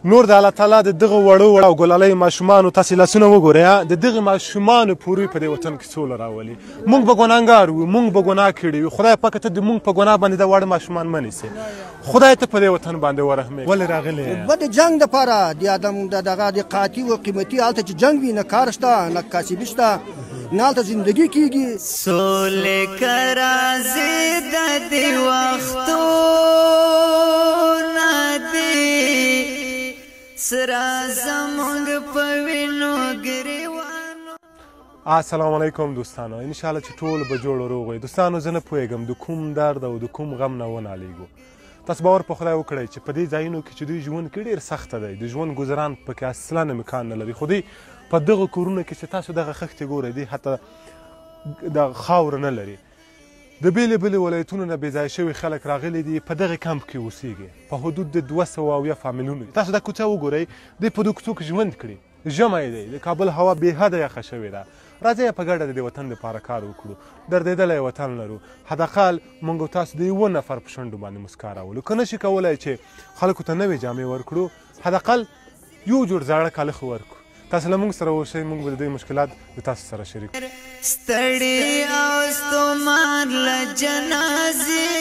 نور د الله تعالی د دغه وړو او ګلالیو ماشومانو تاسې لاسونه وګورئ د دغه ماشومانو پورې په دې وطن کې سوله راولي موږ به ګناهګار وو موږ به ګناه کړي وي خدای پاکه ته د موږ په ګناه باندې د واړه ماشومان مه نیسې خدای ته په دې وطن باندې ورحمېږي ولې راغلی به د جنګ دپاره د ادم د دغه د قاطي و قیمتي هلته چې جنګ وي نه کار شته نه کاسبي شته نه هلته زندګي کېږي سولې که راځي د دې وختونه دي سره زمونږ په وینو ګریوانو. السلام علیکم دوستانو انشاءالله چې ټول به جوړ روغ وي دوستانو زه نه پوهېږم د کوم درد او د کوم غم نه ونالېږو تاسو باور په خدای وکړئ چې په دې ځایونو کې چې دوی ژوند کې ډېر سخته دی د ژوند ګذران پکې اصلا امکان نه لري خو دوی په دغه کورونو کې چې تاسو دغه خښتې ګورئ دوی حتی د خاوره نه لري د بېلې بېلې ولایتونو نه بېځایه شوي خلک راغلي دي په دغه کمپ کې اوسېږي په حدود د 270 فامیلونو تاسو دا کوڅه وګورئ دوی په دې کوڅو کې ژوند کړي ژمی دی د کابل هوا بېحده یخه شوې ده راځئ په ګډه د دې وطن دپاره کار وکړو دردېدلی وطن لرو حداقل موږ او تاسو د یوه نفر په شونډو باندې مسکا راولو که نشي کولی چې خلکو ته نوې جامې ورکړو حداقل یو جوړ زاړه کالي خو ورکړو تاسو له موږ سره اوسئ موږ به د دوی مشکلات د تاسو سره شریک ستړي او ستومار له جنازې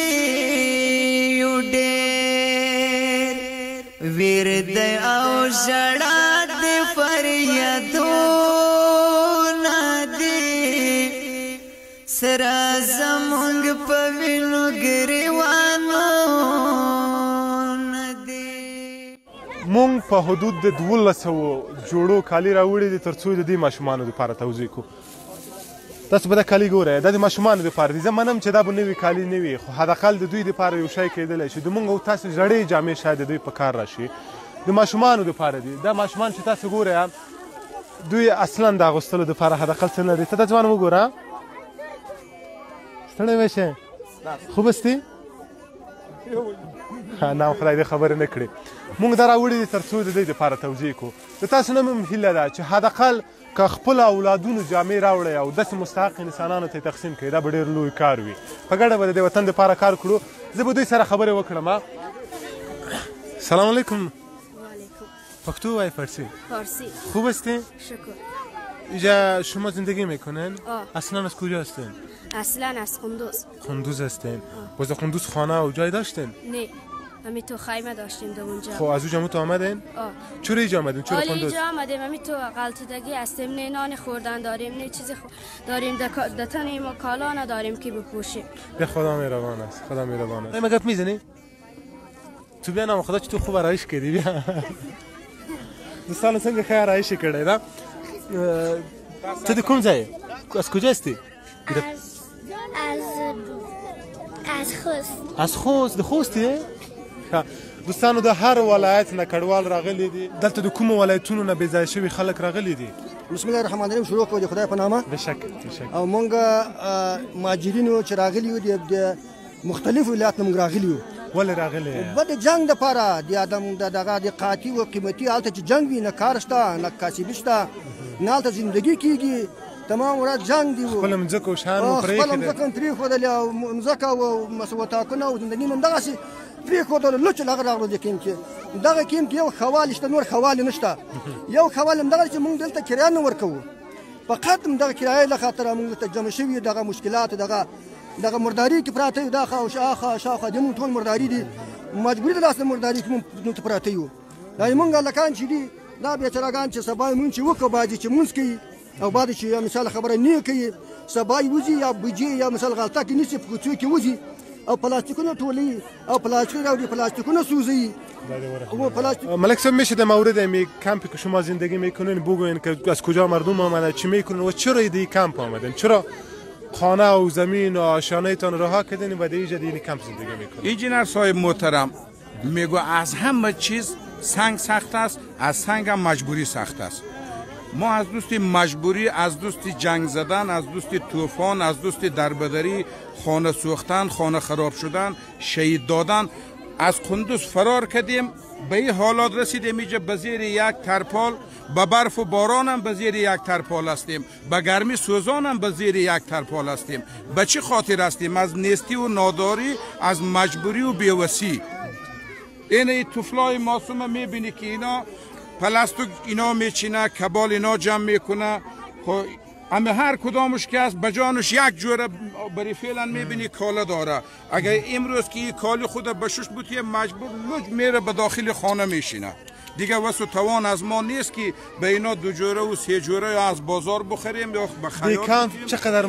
یو ډېر ویر دی او ژړا د فریادونه دي سره زمونږ په وینو ګریوانو مونږ په حدود د 1200 جوړو کالي راوړي دي تر څو د دې ماشومانو دپاره توضیح کړو تاسو به دا کالي ګورئ دا د ماشومانو دپاره دي زه منم چې دا به نوي کالي نه وي خو حداقل د دوی دپاره یو شی کیدلی شي د مونږ او تاسو زړې جامې شاید د دوی په کار راشي د ماشومانو دپاره دي دا ماشومان چې تاسو ګورئ دوی اصلا د اغوستلو دپاره حداقل څه نه لري ته دا ځوان وګوره ستړی وشې خوب هستی نه خدای دې خبرې نه کړې موږ دا راوړي دي تر څو د دوی دپاره توضیح کړو د تاسو نه هم هیله ده چې حداقل که خپلو اولادونو جامې راوړئ او داسې مستحق انسانانو ته یې تقسیم کړئ دا به ډېر لوی کار وي په ګډه به د دې وطن دپاره کار کړو زه به دوی سره خبرې وکړم سلام علیکم پختو و فارسی فارسی خوب هستین شکر اینجا شما زندگی میکنن اصلا از کجا هستین اصلا از قندوز قندوز هستین باز در قندوز خانه و جای داشتین نه همین تو خیمه داشتیم در اونجا خب از اونجا تو آمدین چرا اینجا آمدین چرا قندوز اینجا آمدیم همین تو غلطیدگی هستیم نه نان خوردن داریم نه چیزی داریم دتن ما کالا نداریم که بپوشیم به خدا مهربان است خدا مهربان است مگه میزنی تو بیا نام خدا چې تو خوب آرایش کردی بیا دوستان څنګه ښه آرایش کړی دا ته د کوم ځای از کجا هستی از خوست د خوستی دوستانو د هر ولایت نه کډوال راغلي دي دلته د کومو ولایتونو نه بېځایه شوي خلک راغلي دي بسم الله الرحمن الرحیم شروع کړو د خدای په نامه بشک او موږ مهاجرینو چې راغلي یو د مختلفو ولایتونو موږ راغلي یو ولې راغلی به د جنګ دپاره د ادم د دغه د قاطي و قیمتي هلته چې جنګ وي نه کار شته نه کاسبي شته نه هلته زندګي کېږي تمام ورځ جنګ دي خپله مځکه و شیان مو پرېښودل خپله مځکه مو پرېښودلې او مځکه او وطاقونه او زندګي مو همدغسې پرېښودل لوچ هغه راغلو د کیم کې دغه کیم کې یو خوالي شته نور خوالي نشته یو خوال همدغه چې موږ دلته کرایه نه ورکوو فقط همدغه کرایې له خاطره موږ دلته جمع شوي دغه مشکلات دغه مرداري کې پراته یو دا شاوخوا د موږ ټول مرداري دي مجبوري د لاسه مرداري کې موږ پراته یو دا موږ هلکان چې دي دا بیچارهګان چې سبا مونږ چې وکړو باید چې مونځ کوي او بعد چې مثال خبره نه کوي سبا یې وځي یا بجې یا مثال غلطه کې نیسي په کوڅو کې وځي او پلاستیکونه ټولوي او پلاستیک راوړي پلاستیکونه سوزوي ملک صاحب میشه در مورد این کمپی که شما زندگی میکنین بگوین که از کجا مردم آمدن چی میکنن و چرا این کمپ آمدن چرا خانه و زمین و آشیانه تان رها کردین و دیگه این کمپ زندگی میکنین انجینر صاحب محترم میگو از همه چیز سنگ سخت است از سنگ هم مجبوری سخت است ما از دوستی مجبوری از دوستی جنگ زدن از دوستی طوفان از دوستی دربدری خانه سوختن خانه خراب شدن شهید دادن از قندوز فرار کردیم به این حالات رسیدیم اینجا به زیر یک ترپال به برف و باران هم به زیر یک ترپال هستیم به گرمی سوزان هم به زیر یک ترپال هستیم به چه خاطر هستیم از نیستی و ناداری از مجبوری و بیوسی این طفلای معصوم میبینی که اینا پلاستیک اینا میچینه، کبال اینا جمع میکنه. خب اما هر کدامش که است بجانش یک جوره برای فعلا میبینی کالا داره. اگر امروز که این کالی خود بشوش بود یه مجبور لج میره به داخل خانه میشینه. دیگه واسه توان از ما نیست که به اینا 2 جوره و 3 جوره از بازار بخریم یا به خیاط. کمپ چقدر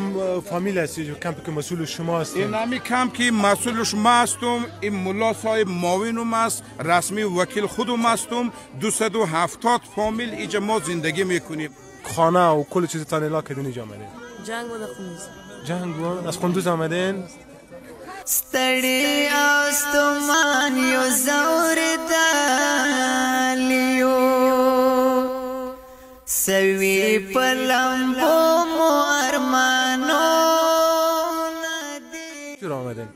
فامیل هستی کمپی که مسئول شما هست؟ این همی کمپ که مسئولش ما هستم، این ملا صاحب معاونم است، رسمی وکیل خودم هستم. 270 فامیل اینجا ما زندگی میکنیم. خانه و کل چیزتان الا کدین اینجا آمدین؟ جنگ بود خوندز. جنگ بود؟ از خوندوز آمدین؟ ستړي استمان یو زور دالیو سوي پلمبو مو ارمانو چرا آمدین؟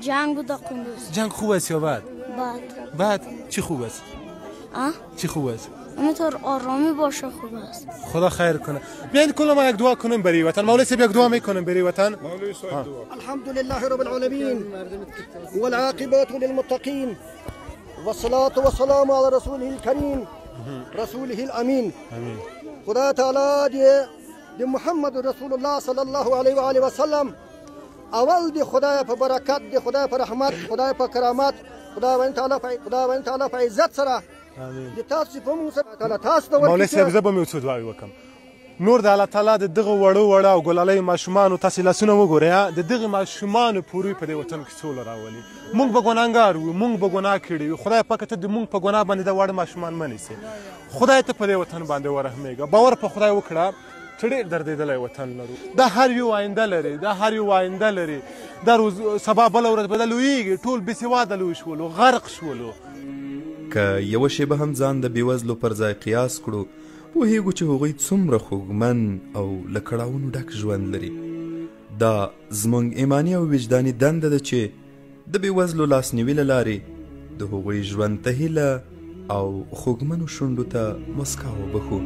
جنگ بود قندوز. جنگ خوب است یا بد؟ بد. چی خوب است؟ چی خوب است؟ همینطور آرامی باشه خوب است. خدا خیر کنه. بیاین کلا ما یک دعا کنیم برای وطن. مولوی صاحب یک دعا میکنیم برای وطن. مولوی صاحب دعا. الحمد لله رب العالمين والعاقبة للمتقين والصلاة والسلام على رسوله الكريم رسوله الأمين. خدا تعالی دی محمد رسول الله صلی الله علیه و آله و سلم اول دی خدای په برکت، دی خدای په رحمت، خدای په کرامت، خداوند تعالی په عزت سره د تاسو په موږ سره تعالی تاسو ته مولوی صاحب زه به مې څه دعا وکم. نور د الله تعالی د دغه وړو او ګلالۍ ماشومانو تاسې لاسونه وګورئ، د دغه ماشومانو پورې په دې وطن کې سوله راولي. موږ به ګناهګار وو، موږ به ګناه کړي وي. خدای پاک ته د موږ په ګناه باندې د واړه ماشومان مه نیسي. خدای ته په دې وطن باندې ورحمېږه. باور په خدای وکړه چې ډېر دردېدلی وطن لرو. دا هر یو آینده لري، دا هر یو آینده لري. دا روز سبا بله ورځ به دا لویېږي، ټول بېسواده لوی شولو، غرق شولو. که یوه شیبه هم ځان د بېوزلو پر ځای قیاس کړو پوهیږو چې هغوی څومره خوږمن او له کړاوونو ډک ژوند لري. دا زموږ ایماني او وجداني دنده ده چې د بېوزلو لاسنیوي له لارې د هغوی ژوند ته هیله او خوږمنو شونډو ته مسکا وبښو.